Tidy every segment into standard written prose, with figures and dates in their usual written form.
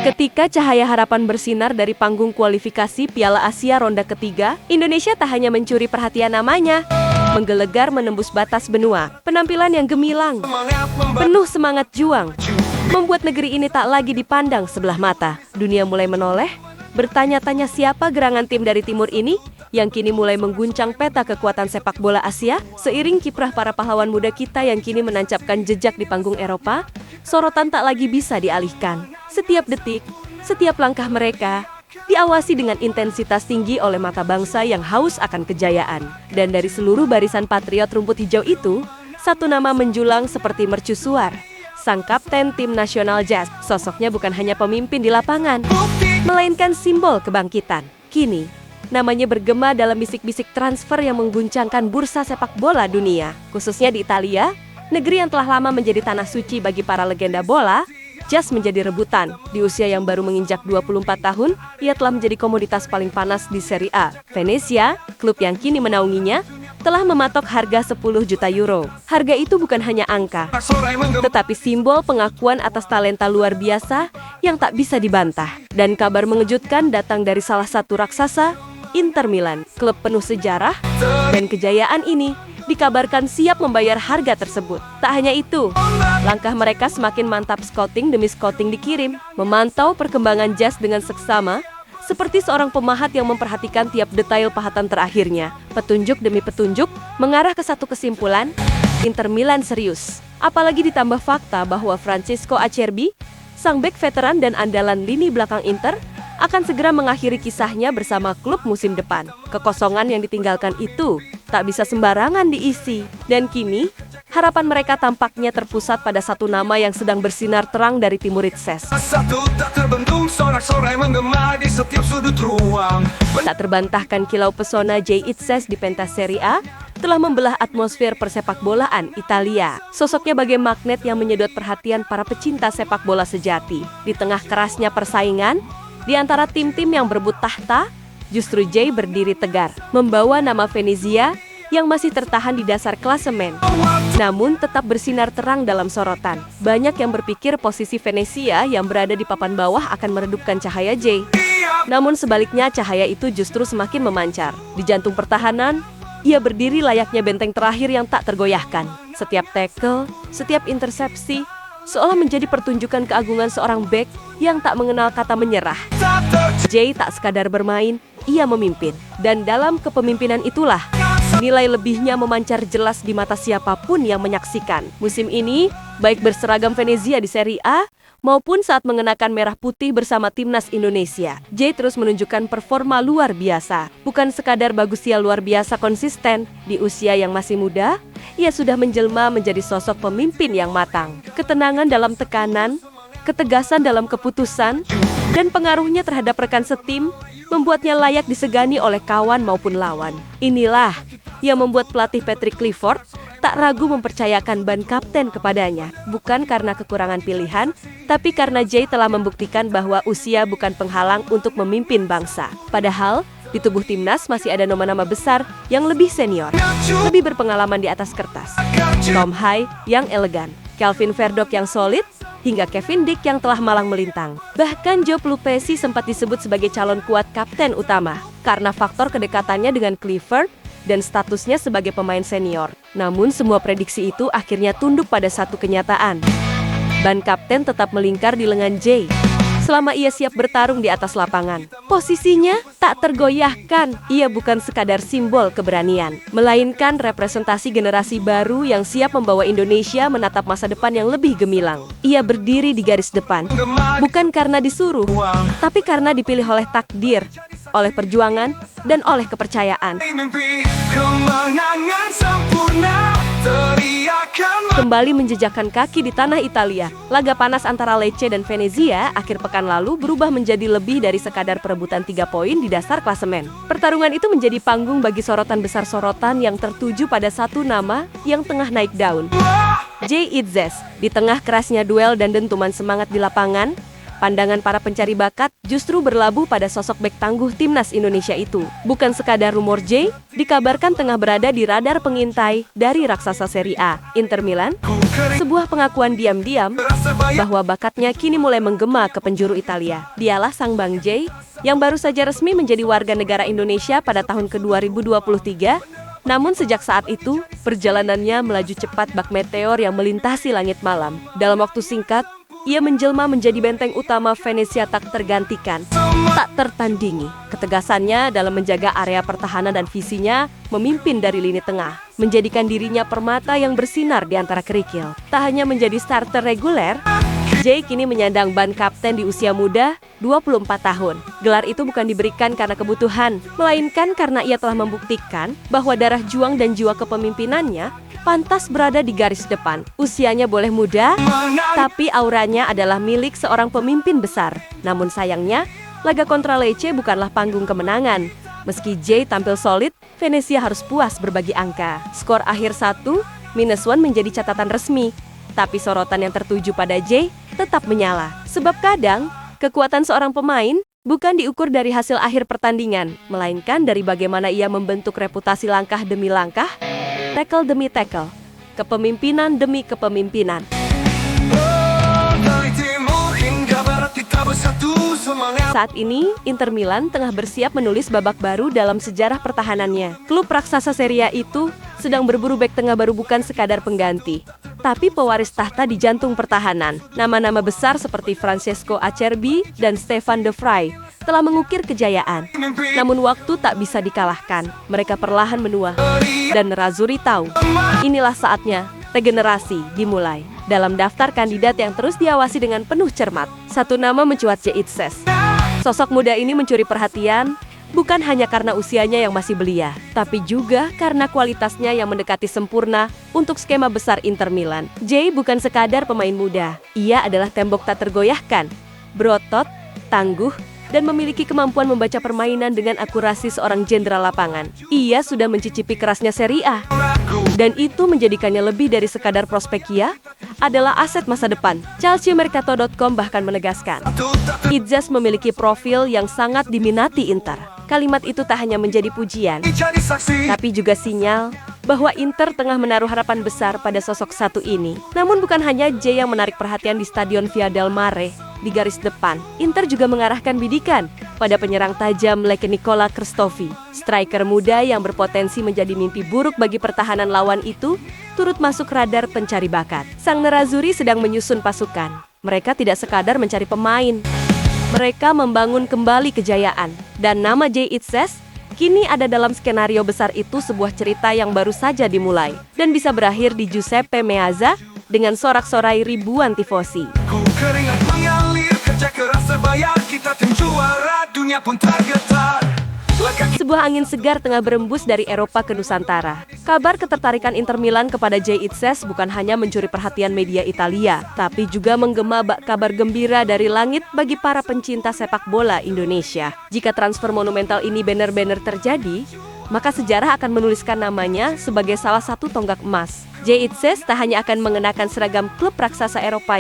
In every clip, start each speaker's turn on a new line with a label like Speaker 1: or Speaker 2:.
Speaker 1: Ketika cahaya harapan bersinar dari panggung kualifikasi Piala Asia ronde ketiga, Indonesia tak hanya mencuri perhatian namanya, menggelegar menembus batas benua. Penampilan yang gemilang, penuh semangat juang, membuat negeri ini tak lagi dipandang sebelah mata. Dunia mulai menoleh, bertanya-tanya siapa gerangan tim dari timur ini yang kini mulai mengguncang peta kekuatan sepak bola Asia. Seiring kiprah para pahlawan muda kita yang kini menancapkan jejak di panggung Eropa, sorotan tak lagi bisa dialihkan. Setiap detik, setiap langkah mereka diawasi dengan intensitas tinggi oleh mata bangsa yang haus akan kejayaan. Dan dari seluruh barisan patriot rumput hijau itu, satu nama menjulang seperti mercusuar. Sang kapten tim nasional Jazz, sosoknya bukan hanya pemimpin di lapangan, melainkan simbol kebangkitan. Kini, namanya bergema dalam bisik-bisik transfer yang mengguncangkan bursa sepak bola dunia. Khususnya di Italia, negeri yang telah lama menjadi tanah suci bagi para legenda bola, Jazz menjadi rebutan. Di usia yang baru menginjak 24 tahun, ia telah menjadi komoditas paling panas di Serie A. Venezia, klub yang kini menaunginya, telah mematok harga 10 juta euro. Harga itu bukan hanya angka, tetapi simbol pengakuan atas talenta luar biasa yang tak bisa dibantah. Dan kabar mengejutkan datang dari salah satu raksasa, Inter Milan. Klub penuh sejarah dan kejayaan ini dikabarkan siap membayar harga tersebut. Tak hanya itu, langkah mereka semakin mantap, scouting demi scouting dikirim, memantau perkembangan Jazz dengan seksama, seperti seorang pemahat yang memperhatikan tiap detail pahatan terakhirnya. Petunjuk demi petunjuk mengarah ke satu kesimpulan, Inter Milan serius. Apalagi ditambah fakta bahwa Francesco Acerbi, sang bek veteran dan andalan lini belakang Inter, akan segera mengakhiri kisahnya bersama klub musim depan. Kekosongan yang ditinggalkan itu tak bisa sembarangan diisi. Dan kini, harapan mereka tampaknya terpusat pada satu nama yang sedang bersinar terang dari timur Itses. Tak terbantahkan kilau pesona Jay Itzes di pentas Serie A telah membelah atmosfer persepak bolaan Italia. Sosoknya bagai magnet yang menyedot perhatian para pecinta sepak bola sejati. Di tengah kerasnya persaingan, di antara tim-tim yang berebut tahta, justru Jay berdiri tegar, membawa nama Venezia yang masih tertahan di dasar klasemen, namun tetap bersinar terang dalam sorotan. Banyak yang berpikir posisi Venezia yang berada di papan bawah akan meredupkan cahaya Jay. Namun sebaliknya, cahaya itu justru semakin memancar. Di jantung pertahanan, ia berdiri layaknya benteng terakhir yang tak tergoyahkan. Setiap tackle, setiap intersepsi, seolah menjadi pertunjukan keagungan seorang bek yang tak mengenal kata menyerah. Jay tak sekadar bermain, ia memimpin. Dan dalam kepemimpinan itulah, nilai lebihnya memancar jelas di mata siapapun yang menyaksikan. Musim ini, baik berseragam Venezia di Serie A, maupun saat mengenakan merah putih bersama timnas Indonesia, Jay terus menunjukkan performa luar biasa. Bukan sekadar bagusia luar biasa konsisten, di usia yang masih muda, ia sudah menjelma menjadi sosok pemimpin yang matang. Ketenangan dalam tekanan, ketegasan dalam keputusan, dan pengaruhnya terhadap rekan setim membuatnya layak disegani oleh kawan maupun lawan. Inilah yang membuat pelatih Patrick Clifford tak ragu mempercayakan ban kapten kepadanya. Bukan karena kekurangan pilihan, tapi karena Jay telah membuktikan bahwa usia bukan penghalang untuk memimpin bangsa. Padahal, di tubuh timnas masih ada nama-nama besar yang lebih senior, lebih berpengalaman di atas kertas. Tom Hai yang elegan, Calvin Verdok yang solid, hingga Kevin Dick yang telah malang melintang. Bahkan Joe Plupesi sempat disebut sebagai calon kuat kapten utama, karena faktor kedekatannya dengan Clifford dan statusnya sebagai pemain senior. Namun semua prediksi itu akhirnya tunduk pada satu kenyataan. Ban kapten tetap melingkar di lengan Jay selama ia siap bertarung di atas lapangan. Posisinya tak tergoyahkan. Ia bukan sekadar simbol keberanian, melainkan representasi generasi baru yang siap membawa Indonesia menatap masa depan yang lebih gemilang. Ia berdiri di garis depan, bukan karena disuruh, tapi karena dipilih oleh takdir, oleh perjuangan, dan oleh kepercayaan. Kembali menjejakkan kaki di tanah Italia, laga panas antara Lecce dan Venezia akhir pekan lalu berubah menjadi lebih dari sekadar perebutan 3 poin di dasar klasemen. Pertarungan itu menjadi panggung bagi sorotan besar, sorotan yang tertuju pada satu nama yang tengah naik daun, Jay Itzes. Di tengah kerasnya duel dan dentuman semangat di lapangan, pandangan para pencari bakat justru berlabuh pada sosok bek tangguh timnas Indonesia itu. Bukan sekadar rumor, Jay dikabarkan tengah berada di radar pengintai dari raksasa Serie A, Inter Milan. Sebuah pengakuan diam-diam bahwa bakatnya kini mulai menggema ke penjuru Italia. Dialah sang Bang Jay yang baru saja resmi menjadi warga negara Indonesia pada tahun ke-2023. Namun sejak saat itu, perjalanannya melaju cepat bak meteor yang melintasi langit malam. Dalam waktu singkat, ia menjelma menjadi benteng utama Venesia tak tergantikan, tak tertandingi. Ketegasannya dalam menjaga area pertahanan dan visinya memimpin dari lini tengah, menjadikan dirinya permata yang bersinar di antara kerikil. Tak hanya menjadi starter reguler, Jay kini menyandang ban kapten di usia muda, 24 tahun. Gelar itu bukan diberikan karena kebutuhan, melainkan karena ia telah membuktikan bahwa darah juang dan jiwa kepemimpinannya pantas berada di garis depan. Usianya boleh muda, tapi auranya adalah milik seorang pemimpin besar. Namun sayangnya, laga kontra Lecce bukanlah panggung kemenangan. Meski Jay tampil solid, Venezia harus puas berbagi angka. Skor akhir 1-1 menjadi catatan resmi. Tapi sorotan yang tertuju pada Jay tetap menyala. Sebab kadang, kekuatan seorang pemain bukan diukur dari hasil akhir pertandingan, melainkan dari bagaimana ia membentuk reputasi langkah demi langkah, tackle demi tackle, kepemimpinan demi kepemimpinan. Saat ini, Inter Milan tengah bersiap menulis babak baru dalam sejarah pertahanannya. Klub raksasa Serie A itu sedang berburu bek tengah baru bukan sekadar pengganti, tapi pewaris tahta di jantung pertahanan. Nama-nama besar seperti Francesco Acerbi dan Stefan De Vrij telah mengukir kejayaan. Namun waktu tak bisa dikalahkan. Mereka perlahan menua. Dan Nerazzurri tahu, inilah saatnya regenerasi dimulai. Dalam daftar kandidat yang terus diawasi dengan penuh cermat, satu nama mencuat, Jay Itzes. Sosok muda ini mencuri perhatian, bukan hanya karena usianya yang masih belia, tapi juga karena kualitasnya yang mendekati sempurna untuk skema besar Inter Milan. Jay bukan sekadar pemain muda, ia adalah tembok tak tergoyahkan, berotot, tangguh, dan memiliki kemampuan membaca permainan dengan akurasi seorang jenderal lapangan. Ia sudah mencicipi kerasnya Serie A, dan itu menjadikannya lebih dari sekadar prospek. Ia adalah aset masa depan. CalcioMercato.com bahkan menegaskan, Itzes memiliki profil yang sangat diminati Inter. Kalimat itu tak hanya menjadi pujian, tapi juga sinyal bahwa Inter tengah menaruh harapan besar pada sosok satu ini. Namun bukan hanya Jay yang menarik perhatian di Stadion Via del Mare. Di garis depan, Inter juga mengarahkan bidikan pada penyerang tajam Leke Nicola Christofi. Striker muda yang berpotensi menjadi mimpi buruk bagi pertahanan lawan itu turut masuk radar pencari bakat. Sang Nerazzurri sedang menyusun pasukan. Mereka tidak sekadar mencari pemain. Mereka membangun kembali kejayaan. Dan nama Jay Itzes kini ada dalam skenario besar itu, sebuah cerita yang baru saja dimulai dan bisa berakhir di Giuseppe Meazza dengan sorak-sorai ribuan tifosi. Sebuah angin segar tengah berembus dari Eropa ke Nusantara. Kabar ketertarikan Inter Milan kepada Jay Itzes bukan hanya mencuri perhatian media Italia, tapi juga menggema bak kabar gembira dari langit bagi para pencinta sepak bola Indonesia. Jika transfer monumental ini benar-benar terjadi, maka sejarah akan menuliskan namanya sebagai salah satu tonggak emas. Jay Itzes tak hanya akan mengenakan seragam klub raksasa Eropa,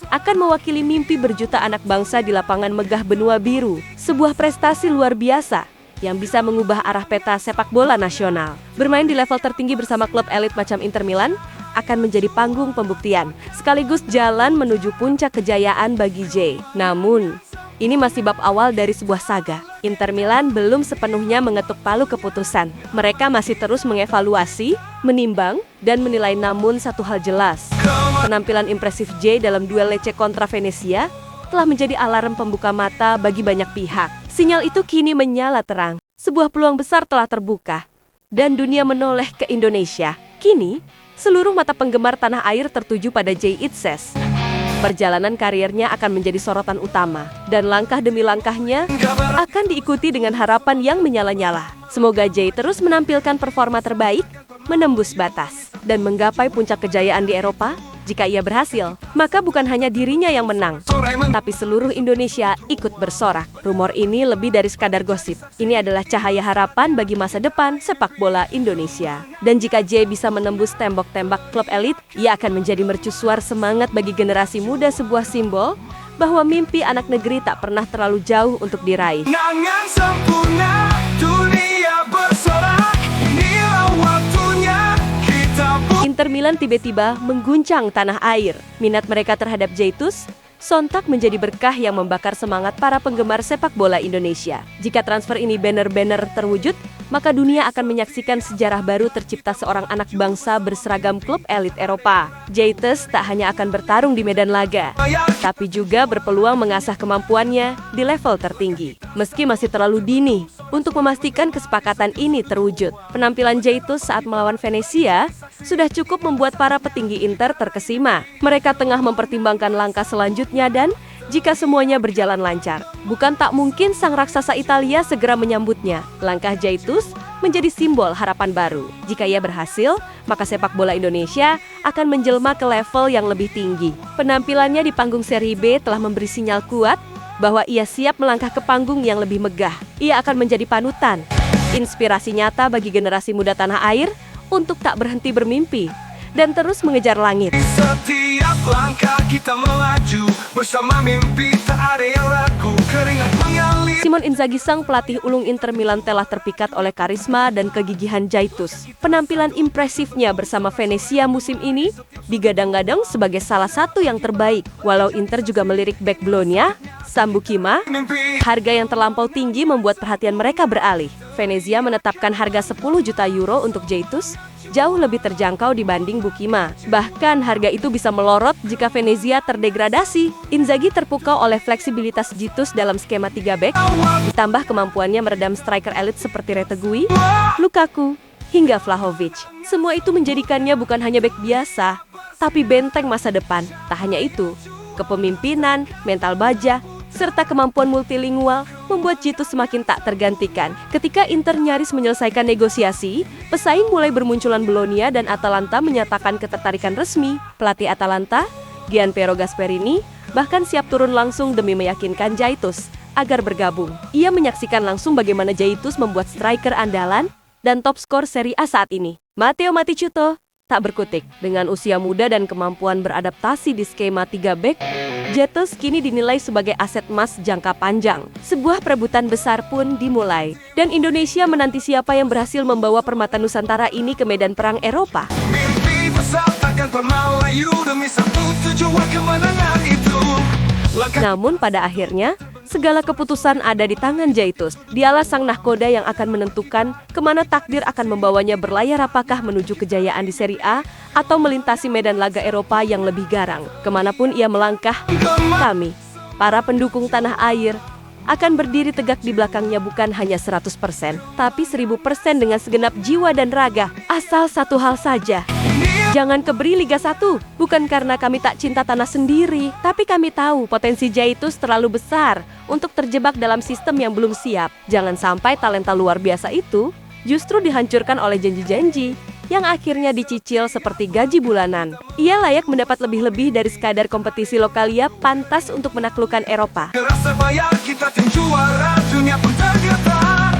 Speaker 1: akan mewakili mimpi berjuta anak bangsa di lapangan megah benua biru. Sebuah prestasi luar biasa yang bisa mengubah arah peta sepak bola nasional. Bermain di level tertinggi bersama klub elit macam Inter Milan akan menjadi panggung pembuktian, sekaligus jalan menuju puncak kejayaan bagi Jay. Namun, ini masih bab awal dari sebuah saga. Inter Milan belum sepenuhnya mengetuk palu keputusan. Mereka masih terus mengevaluasi, menimbang, dan menilai. Namun satu hal jelas, penampilan impresif Jay dalam duel Lecce kontra Venezia telah menjadi alarm pembuka mata bagi banyak pihak. Sinyal itu kini menyala terang. Sebuah peluang besar telah terbuka, dan dunia menoleh ke Indonesia. Kini, seluruh mata penggemar tanah air tertuju pada Jay Itzes. Perjalanan karirnya akan menjadi sorotan utama, dan langkah demi langkahnya akan diikuti dengan harapan yang menyala-nyala. Semoga Jay terus menampilkan performa terbaik, menembus batas, dan menggapai puncak kejayaan di Eropa. Jika ia berhasil, maka bukan hanya dirinya yang menang, tapi seluruh Indonesia ikut bersorak. Rumor ini lebih dari sekadar gosip. Ini adalah cahaya harapan bagi masa depan sepak bola Indonesia. Dan jika Jay bisa menembus tembok-tembok klub elit, ia akan menjadi mercusuar semangat bagi generasi muda, sebuah simbol bahwa mimpi anak negeri tak pernah terlalu jauh untuk diraih. Inter Milan tiba-tiba mengguncang tanah air. Minat mereka terhadap Jaitus sontak menjadi berkah yang membakar semangat para penggemar sepak bola Indonesia. Jika transfer ini benar-benar terwujud, maka dunia akan menyaksikan sejarah baru tercipta seorang anak bangsa berseragam klub elit Eropa. Jaitus tak hanya akan bertarung di medan laga, tapi juga berpeluang mengasah kemampuannya di level tertinggi. Meski masih terlalu dini untuk memastikan kesepakatan ini terwujud, penampilan Jaitus saat melawan Venezia sudah cukup membuat para petinggi Inter terkesima. Mereka tengah mempertimbangkan langkah selanjutnya dan jika semuanya berjalan lancar, bukan tak mungkin sang raksasa Italia segera menyambutnya. Langkah Jaitus menjadi simbol harapan baru. Jika ia berhasil, maka sepak bola Indonesia akan menjelma ke level yang lebih tinggi. Penampilannya di panggung Serie B telah memberi sinyal kuat bahwa ia siap melangkah ke panggung yang lebih megah. Ia akan menjadi panutan, inspirasi nyata bagi generasi muda tanah air untuk tak berhenti bermimpi dan terus mengejar langit.
Speaker 2: Setiap langkah kita melaju bersama mimpi, tak ada yang ragu, keringat mengalir.
Speaker 1: Simone Inzaghi, sang pelatih ulung Inter Milan, telah terpikat oleh karisma dan kegigihan Jaitus. Penampilan impresifnya bersama Venezia musim ini digadang-gadang sebagai salah satu yang terbaik. Walau Inter juga melirik bek Bologna, Sambucima, harga yang terlampau tinggi membuat perhatian mereka beralih. Venezia menetapkan harga 10 juta euro untuk Jaitus, jauh lebih terjangkau dibanding Bukima. Bahkan harga itu bisa melorot jika Venezia terdegradasi. Inzaghi terpukau oleh fleksibilitas Jaitus dalam skema 3 bek, ditambah kemampuannya meredam striker elit seperti Retegui, Lukaku, hingga Vlahovic. Semua itu menjadikannya bukan hanya bek biasa, tapi benteng masa depan. Tak hanya itu, kepemimpinan, mental baja, serta kemampuan multilingual membuat Jaitus semakin tak tergantikan. Ketika Inter nyaris menyelesaikan negosiasi, pesaing mulai bermunculan. Bologna dan Atalanta menyatakan ketertarikan resmi. Pelatih Atalanta, Gianpiero Gasperini, bahkan siap turun langsung demi meyakinkan Jaitus agar bergabung. Ia menyaksikan langsung bagaimana Jaitus membuat striker andalan dan top skor Serie A saat ini, Matteo Matticuto, tak berkutik. Dengan usia muda dan kemampuan beradaptasi di skema 3 bek, Jaitus kini dinilai sebagai aset emas jangka panjang. Sebuah perebutan besar pun dimulai, dan Indonesia menanti siapa yang berhasil membawa permata Nusantara ini ke medan perang Eropa.
Speaker 2: Mimpi besar takkan pernah layu demi satu tujuan kemenangan itu.
Speaker 1: Namun pada akhirnya, segala keputusan ada di tangan Jaitus. Dialah sang nahkoda yang akan menentukan kemana takdir akan membawanya berlayar, apakah menuju kejayaan di Serie A atau melintasi medan laga Eropa yang lebih garang. Kemanapun ia melangkah, kami, para pendukung tanah air, akan berdiri tegak di belakangnya, bukan hanya 100%, tapi 1000% dengan segenap jiwa dan raga. Asal satu hal saja, jangan keberi Liga 1, bukan karena kami tak cinta tanah sendiri, tapi kami tahu potensi Jaitus terlalu besar untuk terjebak dalam sistem yang belum siap. Jangan sampai talenta luar biasa itu justru dihancurkan oleh janji-janji yang akhirnya dicicil seperti gaji bulanan. Ia layak mendapat lebih-lebih dari sekadar kompetisi lokal. Ia pantas untuk menaklukkan Eropa.
Speaker 2: Rasa bayar kita tim juara, dunia pun tergetar.